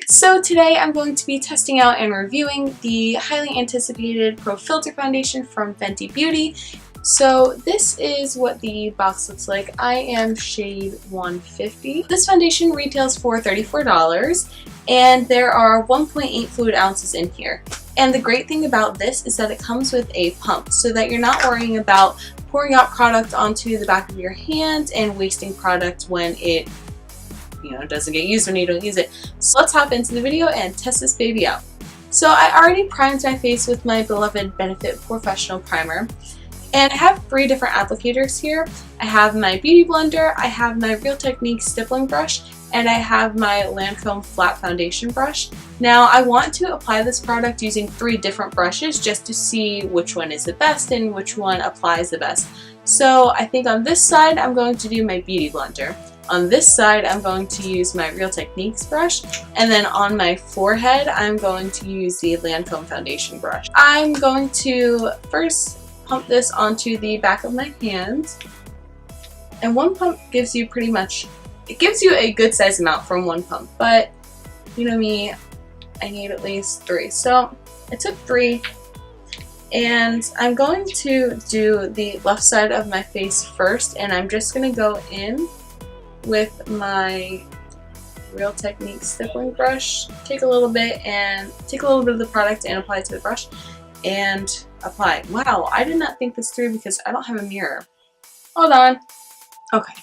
So today I'm going to be testing out and reviewing the highly anticipated Pro Filtr foundation from Fenty Beauty. So this is what the box looks like. I am shade 150. This foundation retails for $34 and there are 1.8 fluid ounces in here. And the great thing about this is that it comes with a pump so that you're not worrying about pouring out product onto the back of your hand and wasting product when it doesn't get used when you don't use it. So let's hop into the video and test this baby out. So I already primed my face with my beloved Benefit Professional Primer. And I have 3 different applicators here. I have my Beauty Blender, I have my Real Techniques stippling brush, and I have my Lancome flat foundation brush. Now I want to apply this product using 3 different brushes just to see which one is the best and which one applies the best. So I think on this side I'm going to do my Beauty Blender. On this side, I'm going to use my Real Techniques brush, and then on my forehead, I'm going to use the Lancome foundation brush. I'm going to first pump this onto the back of my hand, and one pump gives you it gives you a good size amount from one pump, but you know me, I need at least 3. So I took 3, and I'm going to do the left side of my face first, and I'm just going to go in with my Real Techniques stippling brush, take a little bit of the product and apply it to the brush and apply. Wow, I did not think this through because I don't have a mirror. Hold on. Okay,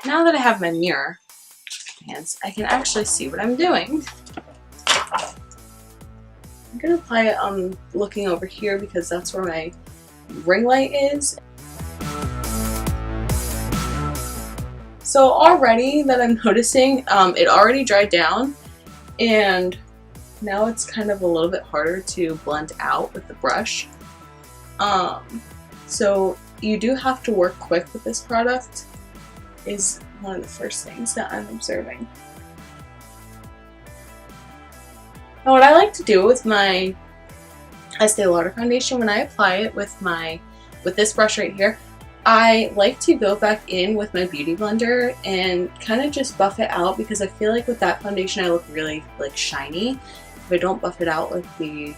now that I have my mirror hands, I can actually see what I'm doing. I'm gonna apply it looking over here because that's where my ring light is. So already that I'm noticing, it already dried down, and now it's kind of a little bit harder to blend out with the brush. So you do have to work quick with this product, is one of the first things that I'm observing. Now what I like to do with my Estee Lauder foundation, when I apply it with this brush right here, I like to go back in with my Beauty Blender and kind of just buff it out, because I feel like with that foundation I look really shiny if I don't buff it out with the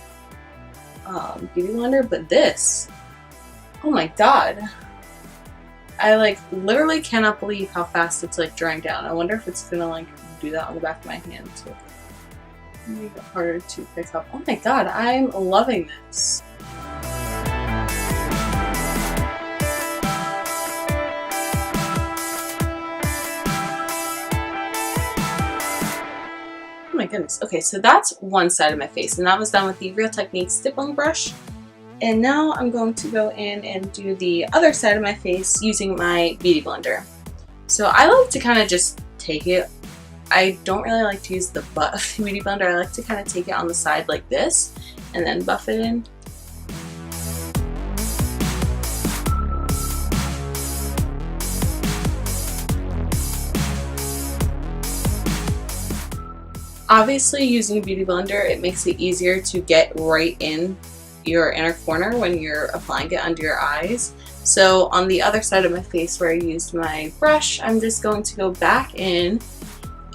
Beauty Blender. But this, oh my god, I literally cannot believe how fast it's drying down. I wonder if it's gonna do that on the back of my hand to make it harder to pick up. Oh my god, I'm loving this. Oh my goodness. Okay, so that's one side of my face, and that was done with the Real Techniques stippling brush. And now I'm going to go in and do the other side of my face using my Beauty Blender. So I like to kind of just take it. I don't really like to use the butt of the Beauty Blender. I like to kind of take it on the side like this and then buff it in. Obviously, using a Beauty Blender, it makes it easier to get right in your inner corner when you're applying it under your eyes. So on the other side of my face where I used my brush, I'm just going to go back in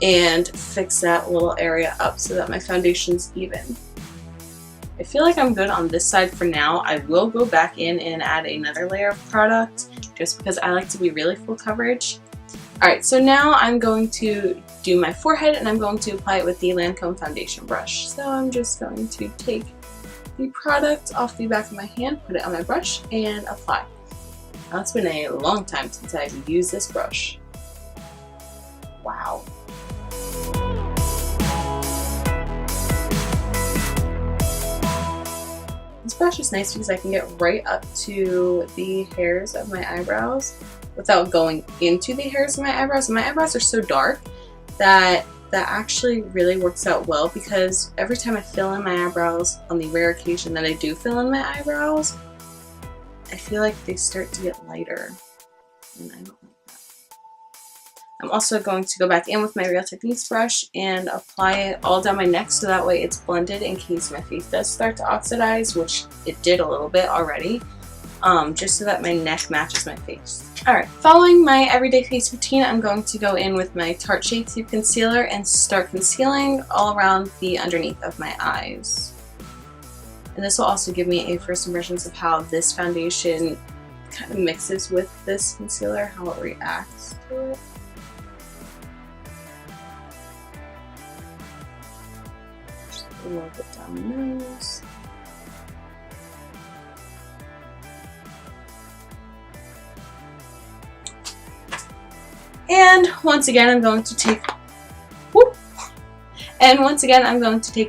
and fix that little area up so that my foundation's even. I feel like I'm good on this side for now. I will go back in and add another layer of product just because I like to be really full coverage. Alright, so now I'm going to do my forehead, and I'm going to apply it with the Lancome foundation brush. So I'm just going to take the product off the back of my hand, put it on my brush, and apply. Now, it's been a long time since I've used this brush. Wow. This brush is nice because I can get right up to the hairs of my eyebrows without going into the hairs of my eyebrows. And my eyebrows are so dark that actually really works out well, because every time I fill in my eyebrows, on the rare occasion that I do fill in my eyebrows, I feel like they start to get lighter, and I don't like that. I'm also going to go back in with my Real Techniques brush and apply it all down my neck so that way it's blended in case my face does start to oxidize, which it did a little bit already. just so that my neck matches my face. Alright, following my everyday face routine, I'm going to go in with my Tarte Shade Tape Concealer and start concealing all around the underneath of my eyes. And this will also give me a first impressions of how this foundation kind of mixes with this concealer, how it reacts to it. Just a little bit down the nose. And once again, I'm going to take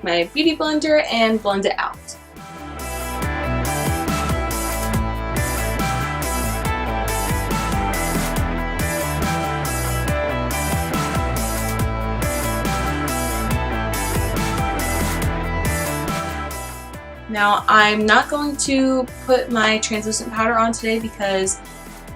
my beauty blender and blend it out. Now, I'm not going to put my translucent powder on today because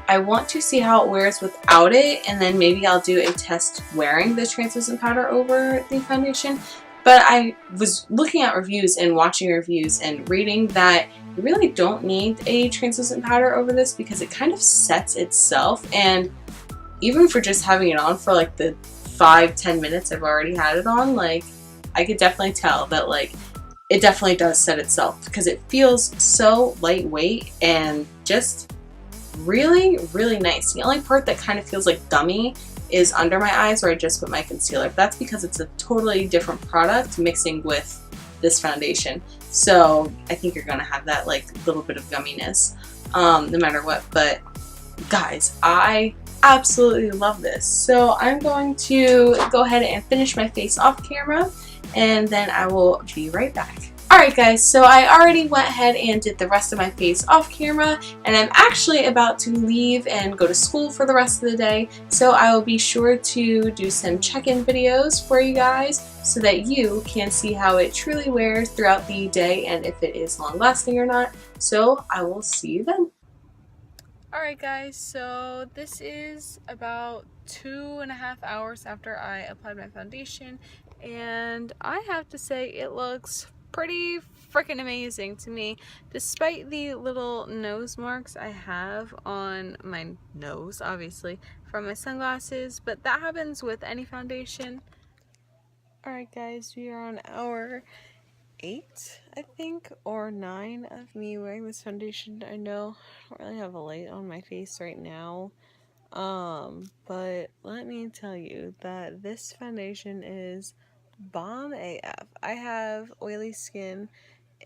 I want to see how it wears without it, and then maybe I'll do a test wearing the translucent powder over the foundation. But I was looking at reviews and watching reviews and reading that you really don't need a translucent powder over this because it kind of sets itself, and even for just having it on for like the 5-10 minutes I've already had it on, like I could definitely tell that like it definitely does set itself because it feels so lightweight and just really, really nice. The only part that kind of feels like gummy is under my eyes where I just put my concealer. That's because it's a totally different product mixing with this foundation. So I think you're gonna have that like little bit of gumminess no matter what. But guys, I absolutely love this. So I'm going to go ahead and finish my face off camera and then I will be right back. Alright guys, so I already went ahead and did the rest of my face off camera, and I'm actually about to leave and go to school for the rest of the day, so I will be sure to do some check-in videos for you guys so that you can see how it truly wears throughout the day and if it is long-lasting or not. So I will see you then. Alright guys, so this is about 2.5 hours after I applied my foundation, and I have to say it looks pretty freaking amazing to me, despite the little nose marks I have on my nose, obviously, from my sunglasses, but that happens with any foundation. Alright guys, we are on hour 8, I think, or 9 of me wearing this foundation. I know I don't really have a light on my face right now, but let me tell you that this foundation is bomb AF. I have oily skin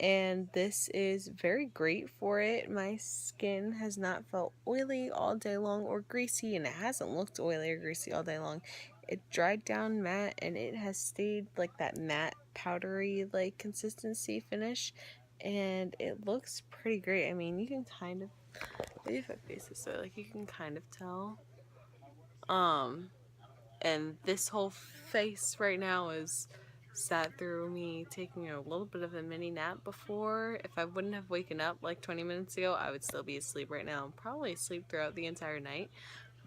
and this is very great for it. My skin has not felt oily all day long or greasy, and it hasn't looked oily or greasy all day long. It dried down matte and it has stayed like that matte powdery like consistency finish, and it looks pretty great. I mean, you can kind of, maybe if I face this way, like you can kind of tell. And this whole face right now is sat through me taking a little bit of a mini nap before. If I wouldn't have waken up like 20 minutes ago, I would still be asleep right now. Probably asleep throughout the entire night.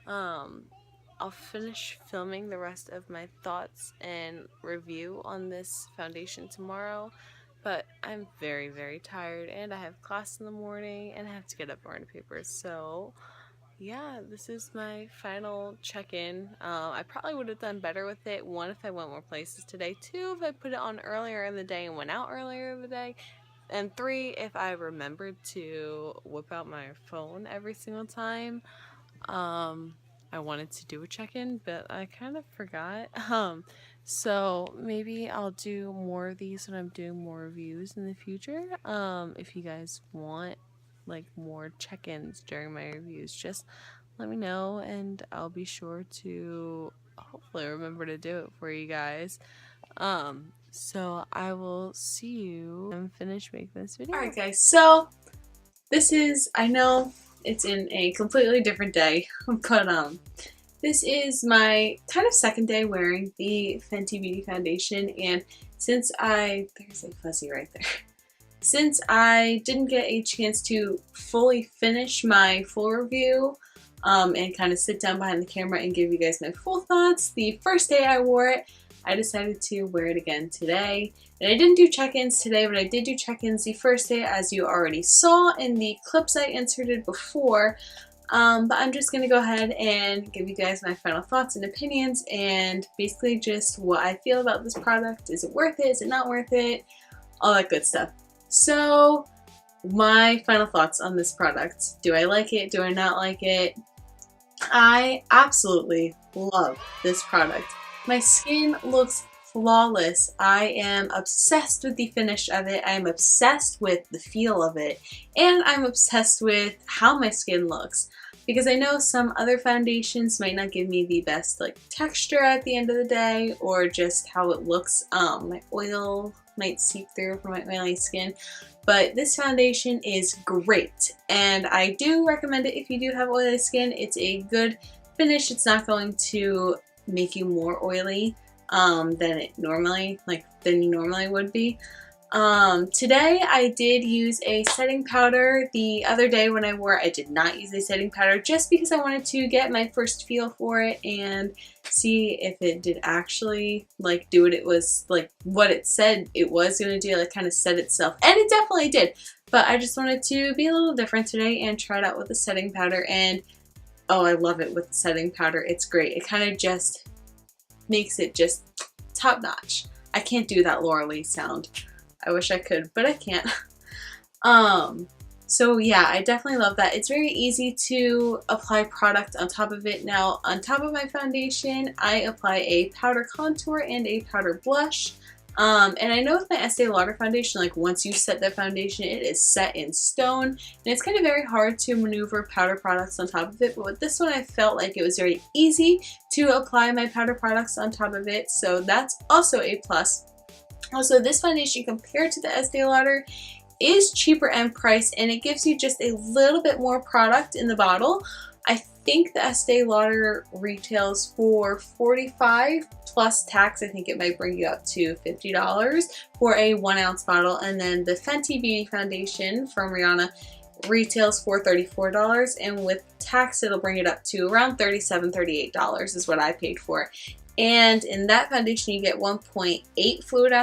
I'll finish filming the rest of my thoughts and review on this foundation tomorrow, but I'm very, very tired and I have class in the morning and I have to get up and write papers. So yeah, this is my final check-in. I probably would have done better with it. 1, if I went more places today. 2, if I put it on earlier in the day and went out earlier in the day. And 3, if I remembered to whip out my phone every single time. I wanted to do a check-in, but I kind of forgot. So maybe I'll do more of these when I'm doing more reviews in the future. If you guys want like more check-ins during my reviews, just let me know and I'll be sure to hopefully remember to do it for you guys. So I will see you when I'm finished making this video. Alright guys, so this is, I know it's in a completely different day, but this is my kind of second day wearing the Fenty Beauty foundation, and since there's a fuzzy right there. Since I didn't get a chance to fully finish my full review and kind of sit down behind the camera and give you guys my full thoughts, the first day I wore it, I decided to wear it again today. And I didn't do check-ins today, but I did do check-ins the first day, as you already saw in the clips I inserted before. But I'm just going to go ahead and give you guys my final thoughts and opinions, and basically just what I feel about this product. Is it worth it? Is it not worth it? All that good stuff. So, my final thoughts on this product. Do I like it? Do I not like it? I absolutely love this product. My skin looks flawless. I am obsessed with the finish of it. I'm obsessed with the feel of it. And I'm obsessed with how my skin looks. Because I know some other foundations might not give me the best like texture at the end of the day, or just how it looks. My oil might seep through from my oily skin. But this foundation is great, and I do recommend it if you do have oily skin. It's a good finish. It's not going to make you more oily than you normally would be. Today I did use a setting powder. The other day when I wore it, I did not use a setting powder just because I wanted to get my first feel for it and see if it did actually like do what it was, like what it said it was going to do, like kind of set itself, and it definitely did. But I just wanted to be a little different today and try it out with a setting powder, and oh, I love it with the setting powder. It's great. It kind of just makes it just top notch. I can't do that Laura Lee sound. I wish I could, but I can't. So yeah, I definitely love that. It's very easy to apply product on top of it. Now, on top of my foundation, I apply a powder contour and a powder blush. And I know with my Estee Lauder foundation, like once you set the foundation, it is set in stone. And it's kind of very hard to maneuver powder products on top of it. But with this one, I felt like it was very easy to apply my powder products on top of it. So that's also a plus. Also, this foundation compared to the Estee Lauder is cheaper in price, and it gives you just a little bit more product in the bottle. I think the Estee Lauder retails for $45 plus tax. I think it might bring you up to $50 for a 1 ounce bottle. And then the Fenty Beauty foundation from Rihanna retails for $34, and with tax it'll bring it up to around $37, $38 is what I paid for it. And in that foundation, you get 1.08 fluid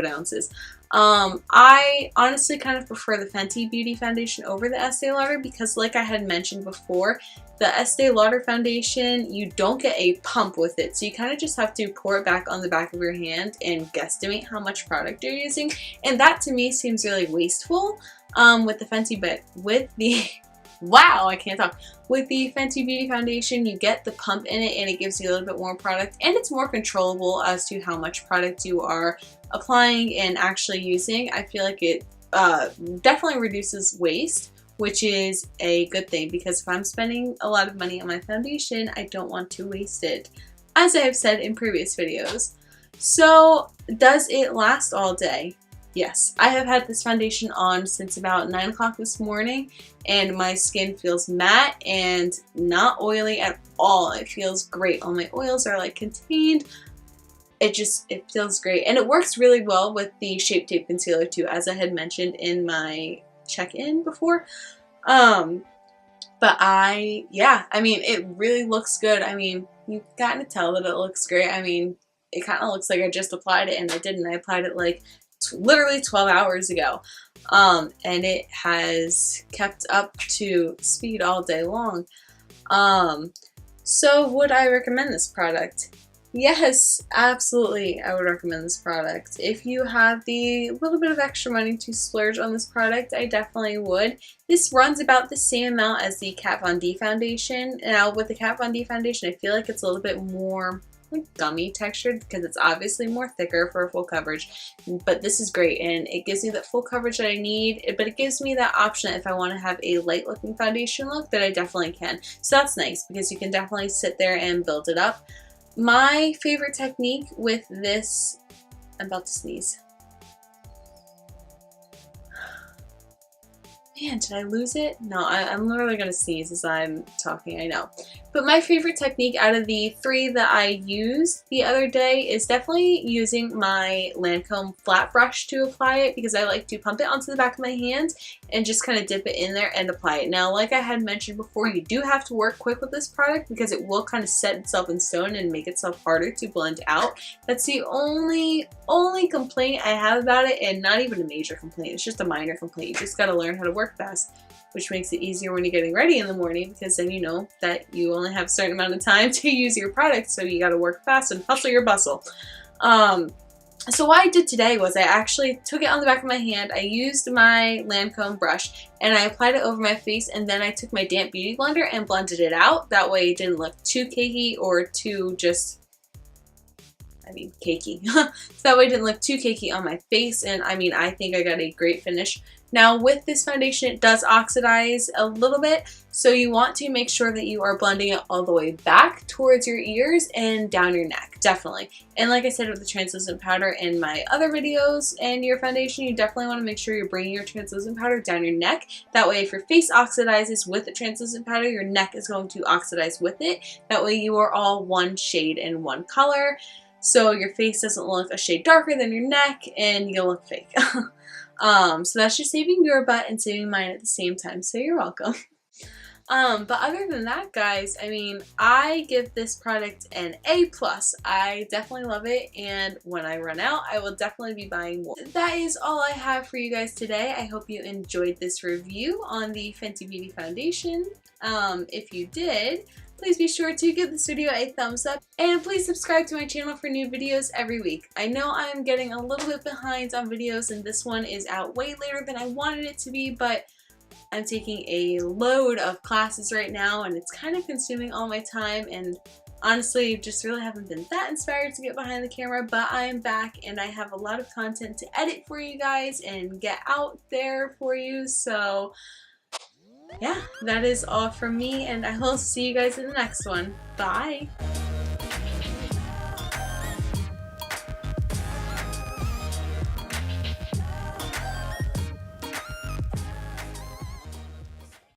ounces. I honestly kind of prefer the Fenty Beauty foundation over the Estee Lauder because, like I had mentioned before, the Estee Lauder foundation, you don't get a pump with it. So you kind of just have to pour it back on the back of your hand and guesstimate how much product you're using. And that to me seems really wasteful with the Fenty, but with the... Wow, I can't talk. With the Fenty Beauty foundation, you get the pump in it and it gives you a little bit more product, and it's more controllable as to how much product you are applying and actually using. I feel like it definitely reduces waste, which is a good thing because if I'm spending a lot of money on my foundation, I don't want to waste it, as I have said in previous videos. So, does it last all day? Yes, I have had this foundation on since about 9 o'clock this morning, and my skin feels matte and not oily at all. It feels great. All my oils are like contained. It feels great, and it works really well with the Shape Tape Concealer too, as I had mentioned in my check-in before. But I mean, it really looks good. I mean, you kind of tell that it looks great. I mean, it kind of looks like I just applied it, and I didn't. I applied it like literally 12 hours ago, and it has kept up to speed all day long. So would I recommend this product? Yes, absolutely, I would recommend this product. If you have the little bit of extra money to splurge on this product, I definitely would. This runs about the same amount as the Kat Von D foundation. Now with the Kat Von D foundation, I feel like it's a little bit more like gummy textured because it's obviously more thicker for full coverage, but this is great and it gives me that full coverage that I need, but it gives me that option that if I want to have a light looking foundation look, that I definitely can. So that's nice because you can definitely sit there and build it up. My favorite technique with this, I'm about to sneeze. Man, did I lose it? No, I'm literally gonna sneeze as I'm talking, I know. But my favorite technique out of the 3 that I used the other day is definitely using my Lancome flat brush to apply it, because I like to pump it onto the back of my hands and just kind of dip it in there and apply it. Now, like I had mentioned before, you do have to work quick with this product because it will kind of set itself in stone and make itself harder to blend out. That's the only complaint I have about it, and not even a major complaint. It's just a minor complaint. You just got to learn how to work fast, which makes it easier when you're getting ready in the morning, because then you know that you only have a certain amount of time to use your product, so you gotta work fast and hustle your bustle. So what I did today was I actually took it on the back of my hand, I used my Lancome brush, and I applied it over my face, and then I took my damp beauty blender and blended it out. That way it didn't look too cakey or too cakey. So that way it didn't look too cakey on my face, and I think I got a great finish. Now with this foundation, it does oxidize a little bit, so you want to make sure that you are blending it all the way back towards your ears and down your neck, definitely. And like I said with the translucent powder in my other videos and your foundation, you definitely want to make sure you're bringing your translucent powder down your neck. That way if your face oxidizes with the translucent powder, your neck is going to oxidize with it. That way you are all one shade and one color, so your face doesn't look a shade darker than your neck and you'll look fake. So that's just saving your butt and saving mine at the same time, so you're welcome. But other than that, guys, I give this product an A+. I definitely love it, and when I run out, I will definitely be buying more. That is all I have for you guys today. I hope you enjoyed this review on the Fenty Beauty foundation. If you did, please be sure to give this video a thumbs up, and please subscribe to my channel for new videos every week. I know I'm getting a little bit behind on videos, and this one is out way later than I wanted it to be, but I'm taking a load of classes right now, and it's kind of consuming all my time, and honestly, just really haven't been that inspired to get behind the camera, but I am back, and I have a lot of content to edit for you guys and get out there for you, so yeah, that is all from me, and I will see you guys in the next one. Bye!